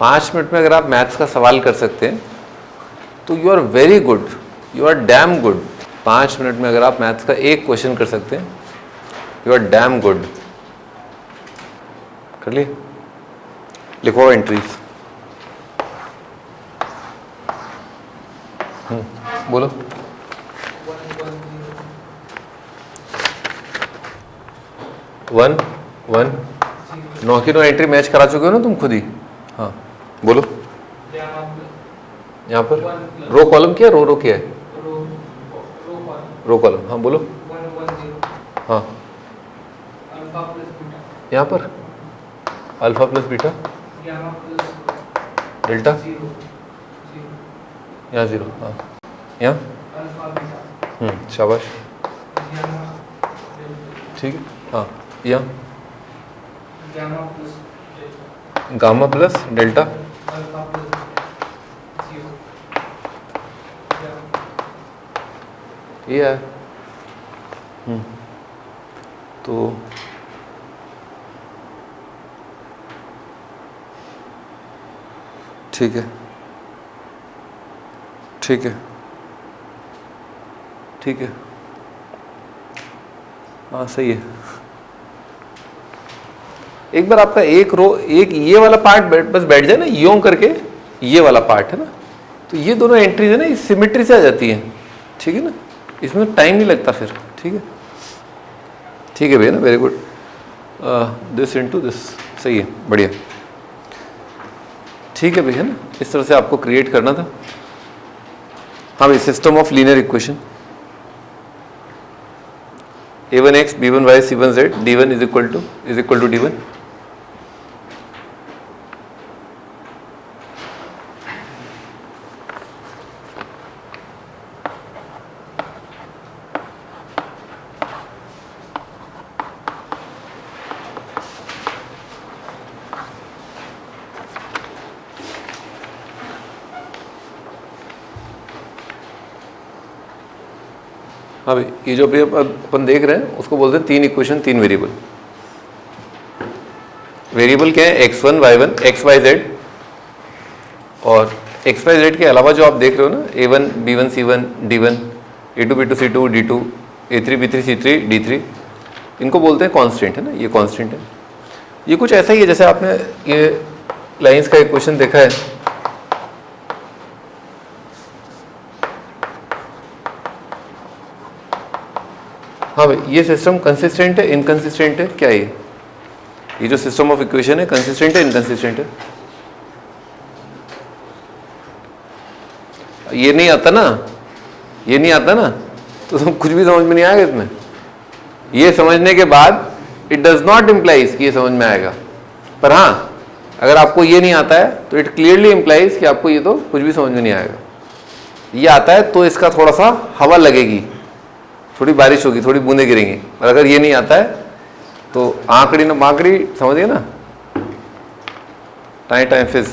5 minute में अगर आप मैथ्स का सवाल कर सकते हैं तो you are very good, you are damn good. 5 minute में अगर आप मैथ्स का एक क्वेश्चन कर सकते हैं, यू आर डैम गुड। कर लिए? लिखो एंट्रीज। बोलो। 1 1 9 की 9 एंट्री मैच करा चुके हो ना तुम खुद ही। हाँ बोलो। यहाँ पर रो कॉलम क्या है, रो क्या है? Row column. हाँ बोलो। हाँ यहाँ पर अल्फा प्लस बीटा डेल्टा, यहाँ 0। हाँ यहाँ शाबाश, ठीक है। हाँ यहाँ गामा प्लस डेल्टा, ये है। तो ठीक है, ठीक है, ठीक है। हाँ सही है। एक बार आपका एक रो, एक ये वाला पार्ट बस बैठ जाए ना, यों करके ये वाला पार्ट है ना, तो ये दोनों एंट्रीज है ना, इस सिमेट्री से आ जाती है। ठीक है ना, इसमें टाइम नहीं लगता फिर। ठीक है, ठीक है भैया ना, very good. This into this, सही है, बढ़िया। ठीक है भैया ना, इस तरह से आपको क्रिएट करना था। हाँ भाई, system of linear equation a1x b1y c1z d1 is equal to d1। हाँ भाई, ये जो भी अपन देख रहे हैं उसको बोलते हैं 3 इक्वेशन 3 वेरिएबल। वेरिएबल क्या है? x1 y1 xyz, और xyz के अलावा जो आप देख रहे हो ना, a1 b1 c1 d1 a2 b2 c2 d2 a3 b3 c3 d3, इनको बोलते हैं कांस्टेंट, है ना। ये कांस्टेंट है। ये कुछ ऐसा ही है जैसे आपने ये लाइंस का इक्वेशन देखा है। हाँ भाई, ये सिस्टम कंसिस्टेंट है इनकंसिस्टेंट है? क्या है ये जो सिस्टम ऑफ इक्वेशन है, कंसिस्टेंट है इनकंसिस्टेंट है? ये नहीं आता ना, ये नहीं आता ना, तो तुम कुछ भी समझ में नहीं आएगा इसमें। ये समझने के बाद इट डज नॉट इम्प्लाइज कि ये समझ में आएगा, पर हाँ अगर आपको ये नहीं आता है तो इट क्लियरली इम्प्लाइज कि आपको ये तो कुछ भी समझ में नहीं आएगा। ये आता है तो इसका थोड़ा सा हवा लगेगी, थोड़ी बारिश होगी, थोड़ी बूंदें गिरेंगी। और अगर ये नहीं आता है तो आंकड़ी न माकड़ी, समझिए ना, टाइम टाइम फिज।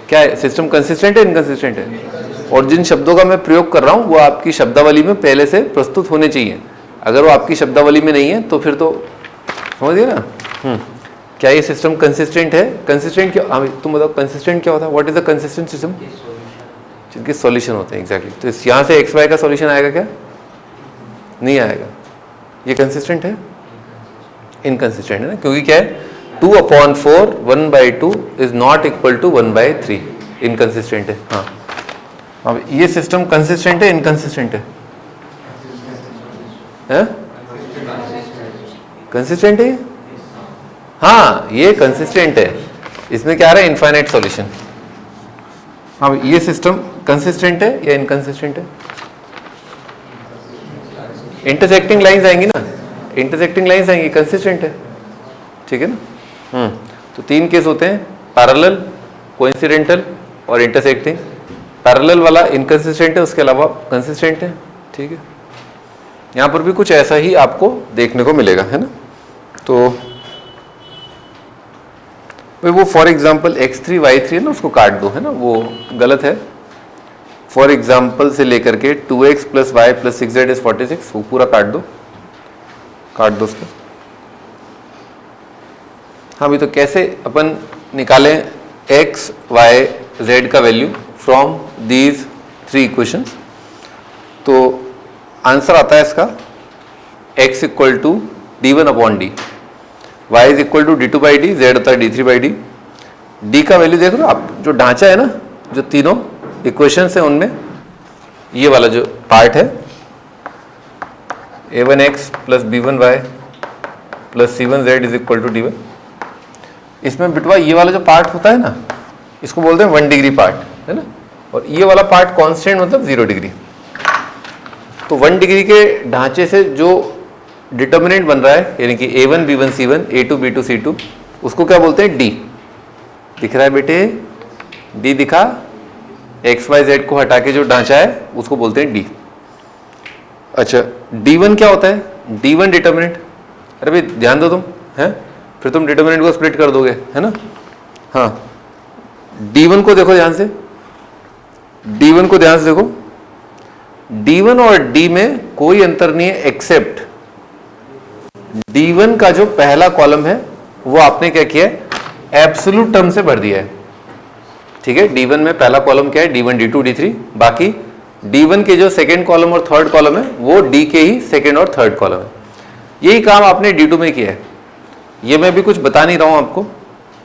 क्या है? सिस्टम कंसिस्टेंट है इनकंसिस्टेंट है? और जिन शब्दों का मैं प्रयोग कर रहा हूं वो आपकी शब्दावली में पहले से प्रस्तुत होने चाहिए। अगर वो आपकी शब्दावली में नहीं है तो फिर तो समझिए ना। क्या ये सिस्टम कंसिस्टेंट है? कंसिस्टेंट क्या? हाँ तुम बताओ, कंसिस्टेंट क्या होता है? What is the consistent system? जिनके सॉल्यूशन होते हैं। एग्जैक्टली। तो यहाँ से एक्स वाई का सॉल्यूशन आएगा क्या? नहीं आएगा। ये कंसिस्टेंट है? इनकंसिस्टेंट है ना, क्योंकि क्या है, 2/4 1/2 is not equal to 1/3। Inconsistent है। हाँ, अब ये सिस्टम कंसिस्टेंट है इनकंसिस्टेंट है? कंसिस्टेंट है। हाँ ये कंसिस्टेंट है। इसमें क्या आ रहा है? Infinite solution. हाँ, ये सिस्टम कंसिस्टेंट है या इनकंसिस्टेंट है? इंटरसेक्टिंग लाइंस आएंगी ना, इंटरसेक्टिंग लाइंस आएंगी, कंसिस्टेंट है। ठीक है ना। तो 3 केस होते हैं, पैरेलल, कोइंसिडेंटल और इंटरसेक्टिंग। पैरेलल वाला इनकंसिस्टेंट है, उसके अलावा कंसिस्टेंट है। ठीक है, यहाँ पर भी कुछ ऐसा ही आपको देखने को मिलेगा, है ना। तो भाई वो फॉर एग्जाम्पल x3 y3 है ना, उसको काट दो, है ना, वो गलत है। फॉर एग्जाम्पल से लेकर के 2x + y + 6z = 46, वो पूरा काट दो उसको। हाँ भी, तो कैसे अपन निकालें एक्स वाई जेड का वैल्यू फ्रॉम दीज 3 इक्वेशंस, तो आंसर आता है इसका x equal to D one upon D, y is equal to d2 by D, z होता है d3 बाई डी। d का वैल्यू देख रहे हो आप, जो ढांचा है ना, जो तीनों इक्वेशंस हैं उनमें ये वाला जो पार्ट है a1x plus b1y plus c1z is equal to d1, इसमें बिटवा ये वाला जो पार्ट होता है ना, इसको बोलते हैं 1 डिग्री पार्ट, है ना, और ये वाला पार्ट कांस्टेंट मतलब 0 डिग्री। तो 1 डिग्री के ढांचे से जो डिटर्मिनेंट बन रहा है, यानी कि a1 b1 c1 a2 b2 c2, उसको क्या बोलते हैं, d। दिख रहा है बेटे, d दिखा, एक्स वाई जेड को हटा के जो ढांचा है उसको बोलते हैं d। अच्छा, d1 क्या होता है, d1 डिटर्मिनेंट, अरे भाई ध्यान दो तुम, हैं, फिर तुम डिटर्मिनेंट को स्प्लिट कर दोगे, है ना। हाँ, d1 को देखो ध्यान से, d1 को ध्यान से देखो, d1 और d में कोई अंतर नहीं है एक्सेप्ट d1 का जो पहला कॉलम है वो आपने क्या किया है, एब्सोल्यूट टर्म से भर दिया है, ठीक है। d1 में पहला कॉलम क्या है, d1 d2 d3, बाकी d1 के जो सेकेंड कॉलम और थर्ड कॉलम है वो d के ही सेकेंड और थर्ड कॉलम है। यही काम आपने d2 में किया है। ये मैं भी कुछ बता नहीं रहा हूं आपको,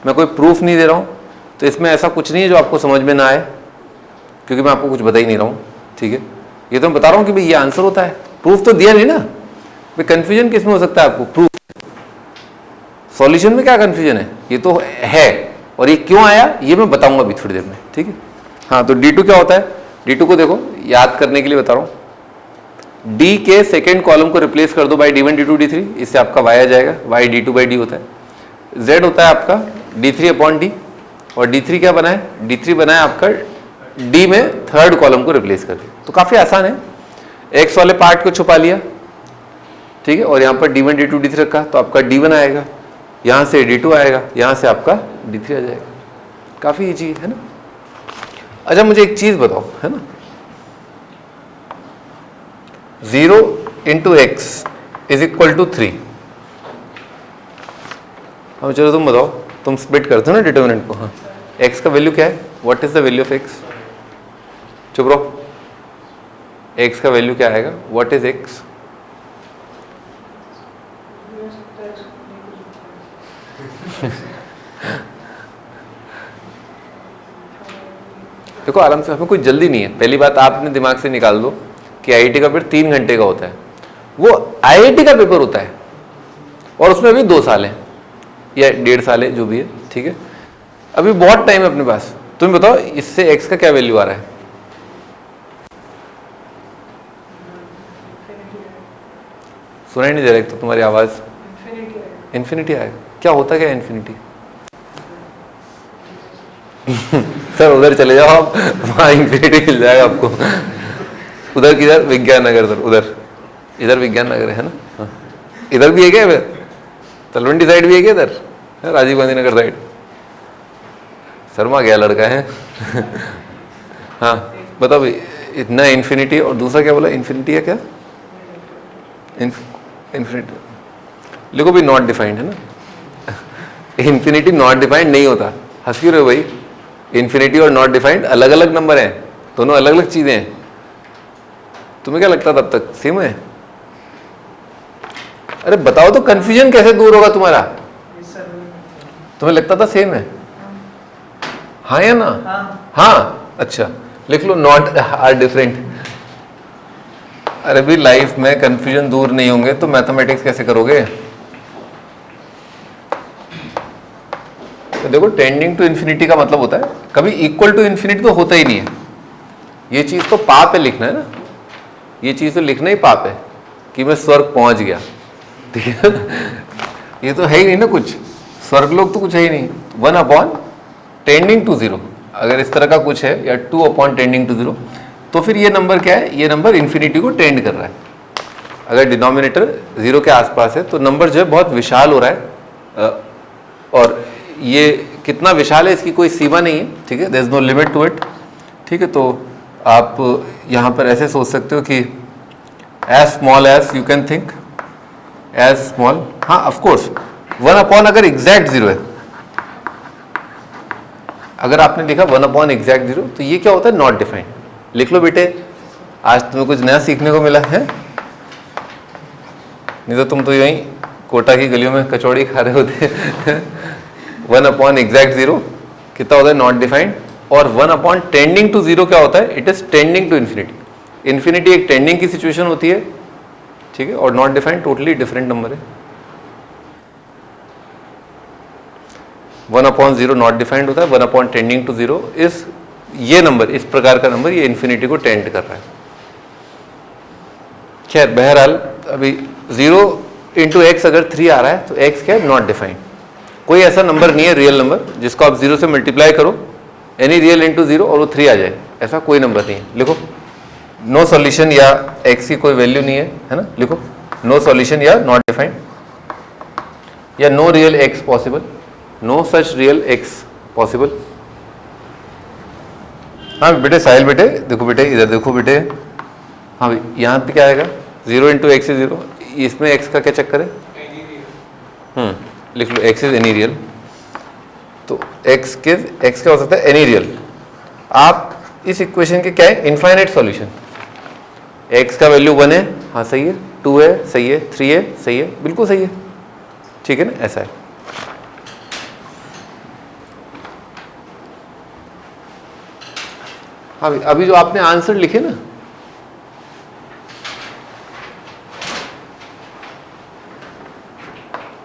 मैं कोई प्रूफ नहीं दे रहा हूं, तो इसमें ऐसा कुछ नहीं है जो आपको समझ में ना आए, क्योंकि मैं आपको कुछ बता ही नहीं रहा हूं, ठीक है। ये तो मैं बता रहा हूं कि भाई ये आंसर होता है, प्रूफ तो दिया नहीं ना भाई। कंफ्यूजन किस में हो सकता है आपको, प्रूफ, सॉल्यूशन में क्या कंफ्यूजन है, ये तो है, और ये क्यों आया ये मैं बताऊंगा अभी थोड़ी देर में, ठीक है। हाँ, तो d2 क्या होता है, d2 को देखो, याद करने के लिए बता रहा हूँ, d के सेकेंड कॉलम को रिप्लेस कर दो बाई d1 d2 d3, इससे आपका y आ जाएगा, y d2 बाई डी होता है। z होता है आपका d3 अपॉन डी, और d3 क्या बना है, d3 बना है आपका d में थर्ड कॉलम को रिप्लेस करके। तो काफ़ी आसान है, x वाले पार्ट को छुपा लिया, ठीक है, और यहाँ पर d1 d2 d3 रखा, तो आपका d1 आएगा, यहाँ से d2 आएगा, यहाँ से आपका d3 आ जाएगा। काफ़ी ईजी है ना। अच्छा, मुझे एक चीज़ बताओ, है ना, 0 into x is equal to 3। अब चलो तुम बताओ, तुम स्प्लिट करते हो ना डिटर्मिनेंट को। हाँ, x का वैल्यू क्या है, what is the value of x, चुप रहो, x का वैल्यू क्या आएगा, व्हाट इज x, देखो आराम से, हमें कोई जल्दी नहीं है। पहली बात आप अपने दिमाग से निकाल दो कि आईआईटी का पेपर 3 घंटे का होता है, वो आईआईटी का पेपर होता है, और उसमें अभी 2 साल है या 1.5 साल है, जो भी है, ठीक है, अभी बहुत टाइम है अपने पास। तुम बताओ इससे x का क्या वैल्यू आ रहा है, सुनाई नहीं दे रहा, तो तुम्हारी आवाज इन्फिनिटी आएगा। क्या होता क्या है इन्फिनिटी सर उधर चले जाओ आप, वहाँ इन्फिनिटी मिल जाएगा आपको। उधर किधर, विज्ञान नगर, उधर इधर विज्ञान नगर है ना। हाँ, इधर भी है क्या, तलवंडी साइड भी है क्या, इधर राजीव गांधी नगर साइड, शर्मा गया लड़का है। हाँ बताओ भाई, इतना इन्फिनिटी और दूसरा क्या बोला, इन्फिनिटी है क्या, इन्फिनिटी लिखो भी, नॉट डिफाइंड है ना। इन्फिनिटी नॉट डिफाइंड नहीं होता, हंस क्यों रहे हो भाई, इन्फिनिटी और नॉट डिफाइंड अलग अलग नंबर हैं, दोनों अलग अलग चीजें हैं। तुम्हें क्या लगता तब तक सेम है? अरे बताओ तो कंफ्यूजन कैसे दूर होगा तुम्हारा, तुम्हें लगता था सेम है, हाँ या ना? हाँ, अच्छा लिख लो, नॉट आर डिफरेंट। अरे भी लाइफ में कंफ्यूजन दूर नहीं होंगे तो मैथमेटिक्स कैसे करोगे? तो देखो, टेंडिंग टू इन्फिनिटी का मतलब होता है कभी इक्वल टू इन्फिनिटी तो होता ही नहीं है। ये चीज तो पाप है लिखना, है ना, ये चीज तो लिखना ही पाप है कि मैं स्वर्ग पहुंच गया, ठीक है। ये तो है ही नहीं ना कुछ, स्वर्ग लोग तो कुछ है ही नहीं। 1 अपॉन टेंडिंग टू 0 अगर इस तरह का कुछ है, या 2 अपॉन टेंडिंग टू 0, तो फिर ये नंबर क्या है, ये नंबर इन्फिनिटी को टेंड कर रहा है। अगर डिनोमिनेटर 0 के आसपास है तो नंबर जो है बहुत विशाल हो रहा है, और ये कितना विशाल है इसकी कोई सीमा नहीं है, ठीक है, there is no limit to it, ठीक है। तो आप यहाँ पर ऐसे सोच सकते हो कि as small as you can think, as small, हाँ ऑफ कोर्स 1 अपॉन अगर एग्जैक्ट 0 है, अगर आपने लिखा 1 / एग्जैक्ट 0 तो ये क्या होता है, नॉट डिफाइंड। लिख लो बेटे, आज तुम्हें कुछ नया सीखने को मिला है, नहीं तो तुम तो यहीं कोटा की गलियों में कचौड़ी खा रहे होते। 1 / एग्जैक्ट 0 कितना होता है, नॉट डिफाइंड। और 1 / टेंडिंग टू 0 क्या होता है, it is tending to infinity. Infinity एक टेंडिंग की सिचुएशन होती है, ठीक है, और not defined totally different number है। 1/0 नॉट डिफाइंड होता है, 1 / टेंडिंग टू 0 इस ये नंबर, इस प्रकार का नंबर ये इन्फिनिटी को टेंड कर रहा है। खैर बहरहाल अभी 0 × x अगर 3 आ रहा है तो x क्या है, नॉट डिफाइंड। कोई ऐसा नंबर नहीं है रियल नंबर जिसको आप 0 से मल्टीप्लाई करो एनी रियल इंटू 0 और वो 3 आ जाए, ऐसा कोई नंबर नहीं है। लिखो नो सॉल्यूशन या x की कोई वैल्यू नहीं है ना, लिखो नो सॉल्यूशन या नॉट डिफाइंड या no real x possible, no such real x possible. हाँ बेटे साहिल बेटे देखो बेटे, इधर देखो बेटे, हाँ भाई यहाँ पे क्या आएगा, 0 × x is 0, इसमें x का क्या चक्कर है, लिख लो x इज एनी रियल। तो x क्या हो सकता है, एनी रियल। आप इस इक्वेशन के क्या है, इनफाइनाइट सॉल्यूशन। x का वैल्यू 1 है, हाँ सही है, 2 है सही है, 3 है सही है, बिल्कुल सही है, ठीक है ना, ऐसा है। हाँ अभी जो आपने आंसर लिखे ना,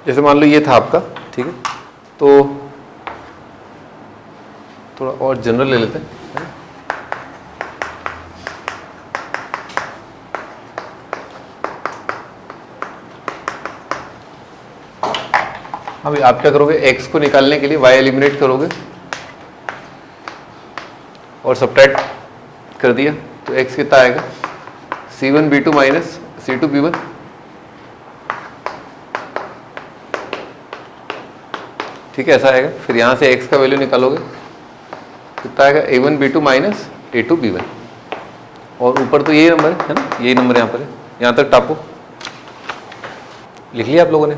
जैसे मान लो ये था आपका, ठीक है, तो थोड़ा और जनरल ले लेते हैं। अभी आप क्या करोगे, x को निकालने के लिए y एलिमिनेट करोगे और सब्ट्रैक्ट कर दिया तो x कितना आएगा, c1b2 माइनस c2b1। ठीक है, ऐसा आएगा। फिर यहाँ से x का वैल्यू निकालोगे कितना आएगा, a1b2 माइनस a2b1। और ऊपर तो यही नंबर है ना, यही नंबर यहाँ पर है, यहाँ तक टापो। लिख लिया आप लोगों ने।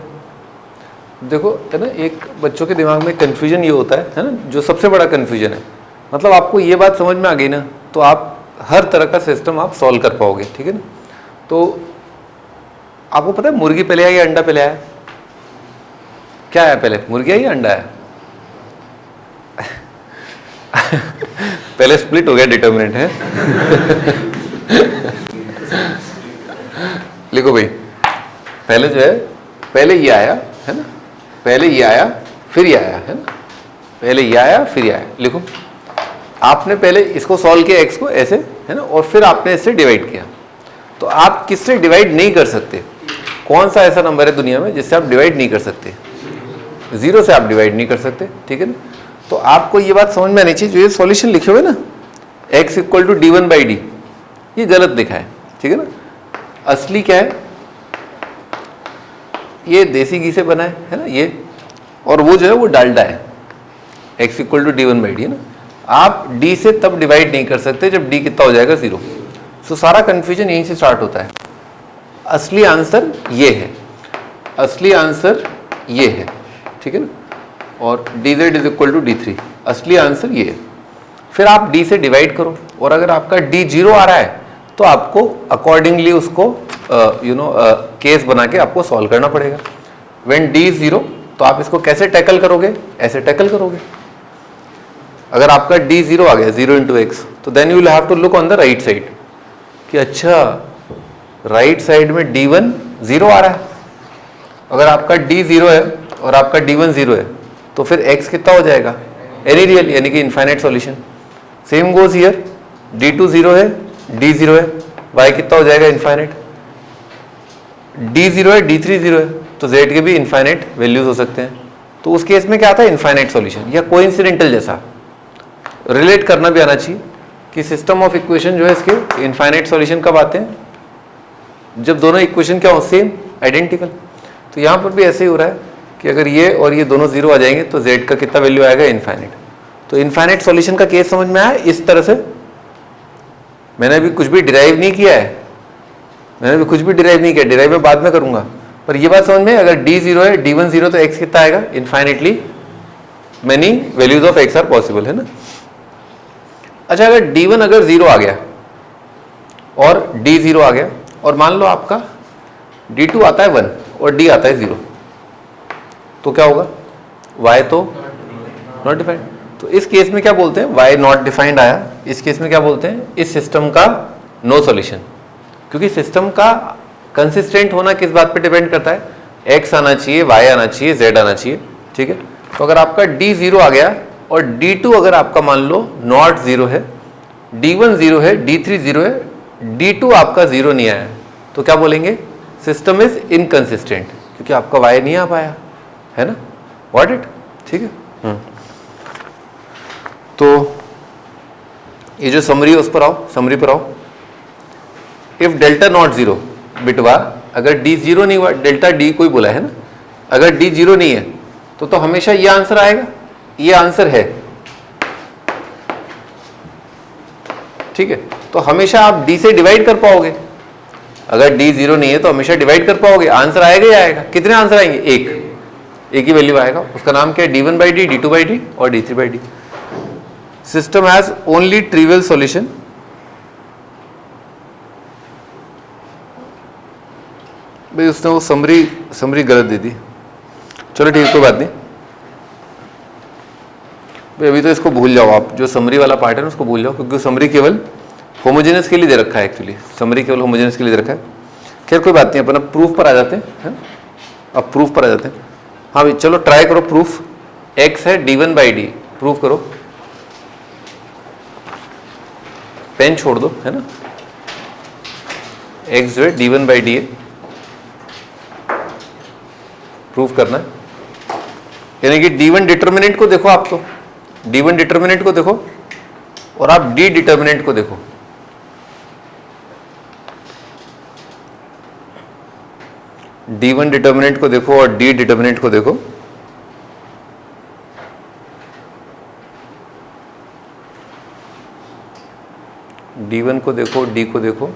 देखो है ना, एक बच्चों के दिमाग में कन्फ्यूजन ये होता है ना, जो सबसे बड़ा कन्फ्यूजन है, मतलब आपको ये बात समझ में आ गई ना तो आप हर तरह का सिस्टम आप सॉल्व कर पाओगे, ठीक है ना। तो आपको पता है मुर्गी पहले आई या अंडा पहले आया, क्या आया पहले, मुर्गी आई या अंडा आया? पहले स्प्लिट हो गया डिटर्मिनेंट है। लिखो भाई, पहले जो है, पहले ये आया है ना, पहले ये आया फिर ये आया है ना, पहले ये आया फिर ये आया। लिखो आपने पहले इसको सॉल्व किया x को ऐसे है ना, और फिर आपने इससे डिवाइड किया। तो आप किससे डिवाइड नहीं कर सकते, कौन सा ऐसा नंबर है दुनिया में जिससे आप डिवाइड नहीं कर सकते, 0 से आप डिवाइड नहीं कर सकते, ठीक है ना। तो आपको ये बात समझ में आनी चाहिए, जो ये सॉल्यूशन लिखे हुए ना x = d1/d, ये गलत लिखा है, ठीक है ना। असली क्या है, ये देसी घी से बना है ना ये, और वो जो है वो डालडा है। x = d1/d है ना, आप d से तब डिवाइड नहीं कर सकते जब d कितना हो जाएगा, 0। तो सारा कंफ्यूजन यहीं से स्टार्ट होता है। असली आंसर ये है, असली आंसर ये है, ठीक है ना। और dz = d3, असली आंसर ये है। फिर आप d से डिवाइड करो, और अगर आपका d 0 आ रहा है तो आपको अकॉर्डिंगली उसको केस बना के आपको सॉल्व करना पड़ेगा। व्हेन d is 0 तो आप इसको कैसे टैकल करोगे, ऐसे टैकल करोगे। अगर आपका d 0 आ गया, 0 × x, तो then you will have to look on the right side कि अच्छा राइट साइड में d1 0 आ रहा है। अगर आपका d 0 है और आपका d1 0 है तो फिर x कितना हो जाएगा, एनी रियल, यानी कि infinite solution. Same goes here, d2 0 है, d 0 है, y कितना हो जाएगा, इनफाइनाइट। d 0 है, d3 0 है, तो z के भी इनफाइनाइट वैल्यूज हो सकते हैं। तो उस केस में क्या आता है, इनफाइनाइट सॉल्यूशन। या कोइंसिडेंटल जैसा रिलेट करना भी आना चाहिए कि सिस्टम ऑफ इक्वेशन जो है इसके इनफाइनाइट सॉल्यूशन कब आते हैं, जब दोनों इक्वेशन क्या हो, सेम, आइडेंटिकल। तो यहाँ पर भी ऐसे ही हो रहा है कि अगर ये और ये दोनों 0 आ जाएंगे तो z का कितना वैल्यू आएगा, इनफाइनाइट। तो इनफाइनाइट सॉल्यूशन का केस समझ में आया इस तरह से। मैंने अभी कुछ भी डिराइव नहीं किया है, मैंने अभी कुछ भी डिराइव नहीं किया, डिराइव में बाद में करूंगा, पर ये बात समझ में, अगर d 0 है, d1 0, तो x कितना आएगा, infinitely many values of x are possible, है ना। अच्छा, अगर D1 अगर 0 आ गया और D 0 आ गया और मान लो आपका D2 आता है 1 और D आता है 0, तो क्या होगा? Y तो नॉट डिफाइंड। तो इस केस में क्या बोलते हैं? Y नॉट डिफाइंड आया, इस केस में क्या बोलते हैं? इस सिस्टम का नो सॉल्यूशन। क्योंकि सिस्टम का कंसिस्टेंट होना किस बात पे डिपेंड करता है? X आना चाहिए, Y आना चाहिए, Z आना चाहिए, ठीक है। तो अगर आपका D 0 आ गया और D2 अगर आपका मान लो नॉट 0 है, D1 0 है, D3 0 है, D2 आपका 0 नहीं आया, तो क्या बोलेंगे? सिस्टम इज इनकंसिस्टेंट, क्योंकि आपका Y नहीं आ पाया, है ना। व्हाट इट, ठीक है। तो ये जो समरी है उस पर आओ, समरी पर आओ। इफ डेल्टा नॉट 0 बिटवा, अगर D 0 नहीं हुआ, डेल्टा D कोई बोला है ना, अगर D 0 नहीं है तो हमेशा ये आंसर आएगा, ये आंसर है, ठीक है। तो हमेशा आप D से डिवाइड कर पाओगे, अगर D 0 नहीं है तो हमेशा डिवाइड कर पाओगे, आंसर आएगा ही आएगा। कितने आंसर आएंगे? एक ही वैल्यू आएगा, उसका नाम क्या है? D1 by D, D2 by D और D3 by D। System has only trivial solution. भाई उसने वो समरी गलत दे दी, चलो ठीक है, कोई बात नहीं भाई, अभी तो इसको भूल जाओ आप, जो समरी वाला पार्ट है ना उसको भूल जाओ, क्योंकि समरी केवल होमोजेनस के लिए दे रखा है, एक्चुअली समरी केवल होमोजेनस के लिए दे रखा है। खैर कोई बात नहीं, अपन अब प्रूफ पर आ जाते हैं, अब प्रूफ पर आ जाते हैं। हाँ भाई चलो ट्राई करो प्रूफ। x है D1 by D, प्रूफ करो। पेन छोड़ दो, है ना। x जो है D1 by D है, प्रूफ करना है। यानी कि D1 डिटर्मिनेंट को देखो, आप तो D1 डिटर्मिनेंट को देखो और आप D डिटर्मिनेंट को देखो। D1 डिटर्मिनेंट को देखो और D डिटर्मिनेंट को देखो। D1 को देखो, D को देखो।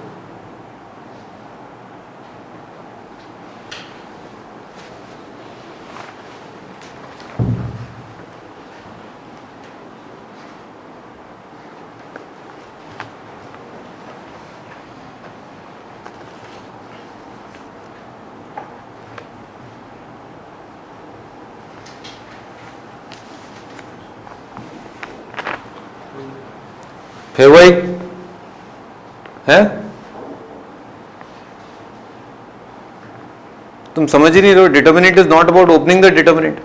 फिर वही है, तुम समझ ही नहीं रहे हो। Determinant is not about opening the determinant.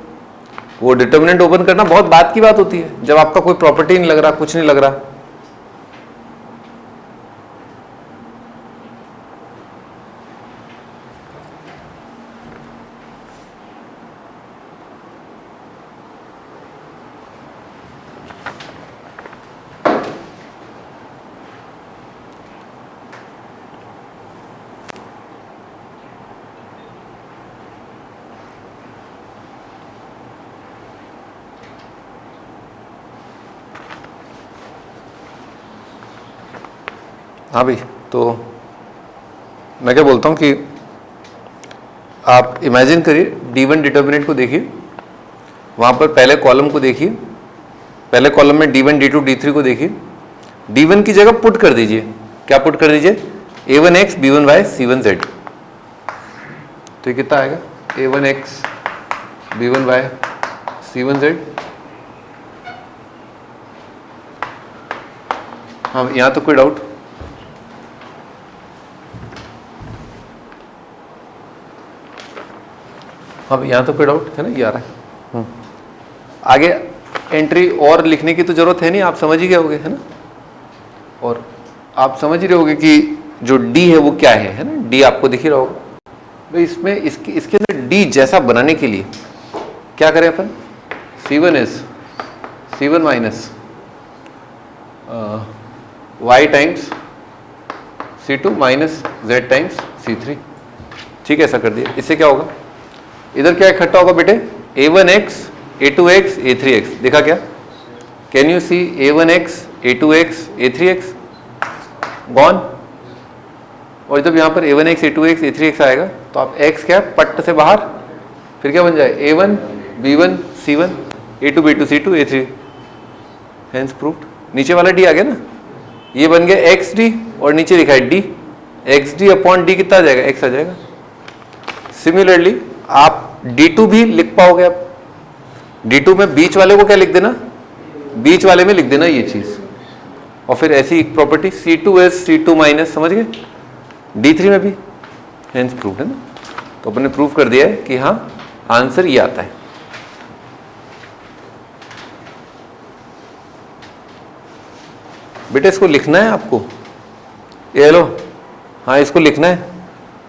वो डिटर्मिनेंट ओपन करना बहुत बात की बात होती है, जब आपका कोई प्रॉपर्टी नहीं लग रहा, कुछ नहीं लग रहा। हाँ भाई, तो मैं क्या बोलता हूँ कि आप इमेजिन करिए, D1 डिटर्मिनेंट को देखिए, वहाँ पर पहले कॉलम को देखिए, पहले कॉलम में D1, D2, D3 को देखिए। D1 की जगह पुट कर दीजिए, क्या पुट कर दीजिए? A1x, B1y, C1z। तो ये कितना आएगा? A1x, B1y, C1z। हाँ, यहाँ तो कोई डाउट? अब यहाँ तो कोई डाउट है ना, ये आ रहा है। आगे एंट्री और लिखने की तो जरूरत है नहीं, आप समझ ही गए होगे, है ना। और आप समझ ही रहे होगे कि जो D है वो क्या है ना। D आपको दिख ही रहा होगा भाई। इसमें इसके अंदर D जैसा बनाने के लिए क्या करें अपन? C1 is C1 minus Y times C2 minus Z times C3, ठीक है, ऐसा कर दिया। इससे क्या होगा? इधर क्या इकट्ठा होगा बेटे? A1x, A2x, A3x। देखा क्या? Can you see A1x, A2x, A3x gone. और जब यहाँ पर A1x, A2x, A3x आएगा तो आप x क्या पट्ट से बाहर, फिर क्या बन जाए? A1, B1, C1, A2 B2 C2 A3, hence proved. नीचे वाला D आ गया ना, ये बन गया XD और नीचे लिखा है D, XD अपॉन D कितना आ जाएगा, X आ जाएगा। सिमिलरली आप D2 भी लिख पाओगे। आप D2 में बीच वाले को क्या लिख देना, बीच वाले में लिख देना ये चीज, और फिर ऐसी एक प्रॉपर्टी C2S C2 माइनस, समझ गए, D3 में भी, हेंस प्रूव्ड है ना। तो अपने प्रूव कर दिया है कि हाँ आंसर ये आता है। बेटा इसको लिखना है आपको, ये लो, हाँ इसको लिखना है।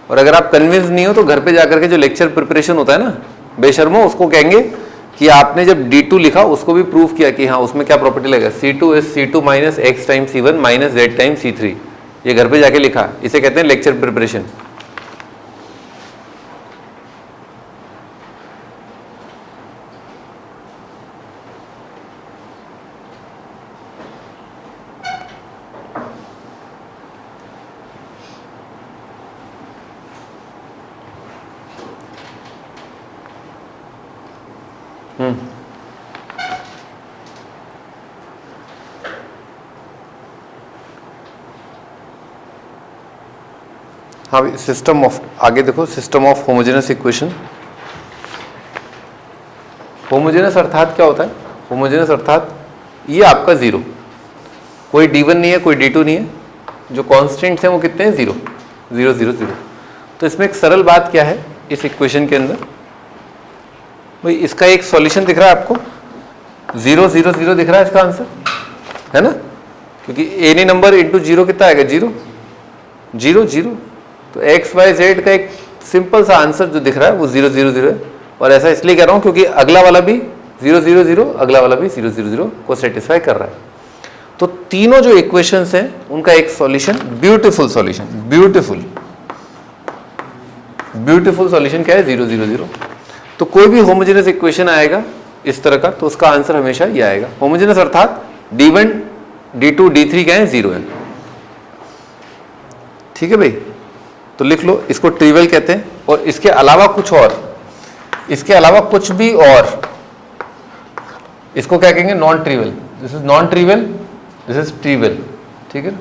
और अगर आप कन्विंस नहीं हो तो घर पे जाकर के जो लेक्चर प्रिपरेशन होता है ना, बेशर्मो उसको कहेंगे कि आपने जब D2 लिखा उसको भी प्रूव किया कि हाँ उसमें क्या प्रॉपर्टी लगेगा, C2S C2 minus X time C1 minus Z time C3, ये घर पे जाके लिखा, इसे कहते हैं लेक्चर प्रिपरेशन। हाँ सिस्टम ऑफ, आगे देखो, system of homogeneous equation. Homogeneous अर्थात क्या होता है, होमोजेनस अर्थात ये आपका जीरो, कोई D1 नहीं है कोई D2 नहीं है, जो कॉन्स्टेंट्स हैं वो कितने हैं, 0 0 0 0। तो इसमें एक सरल बात क्या है इस इक्वेशन के अंदर, भाई इसका एक सॉल्यूशन दिख रहा है आपको, 0 0 0 दिख रहा है इसका आंसर, है ना, क्योंकि एनी नंबर इंटू 0 कितना आएगा, 0 0 0। तो एक्स वाई जेड का एक सिंपल सा आंसर जो दिख रहा है वो 0 0 0 है। और ऐसा इसलिए कह रहा हूं क्योंकि अगला वाला भी 0 0 0, अगला वाला भी 0 0 0 को सेटिस्फाई कर रहा है। तो तीनों जो इक्वेशंस हैं उनका एक solution, beautiful solution, beautiful beautiful solution क्या है, 0 0 0। तो कोई भी होमोजेनस इक्वेशन आएगा इस तरह का तो उसका आंसर हमेशा ये आएगा। होमोजेनस अर्थात D1 D2 D3 क्या है, 0 है। ठीक है भाई, तो लिख लो, इसको ट्रिवियल कहते हैं। और इसके अलावा कुछ और, इसके अलावा कुछ भी और, इसको क्या कहेंगे, non trivial. This is non trivial, this is trivial. ठीक है।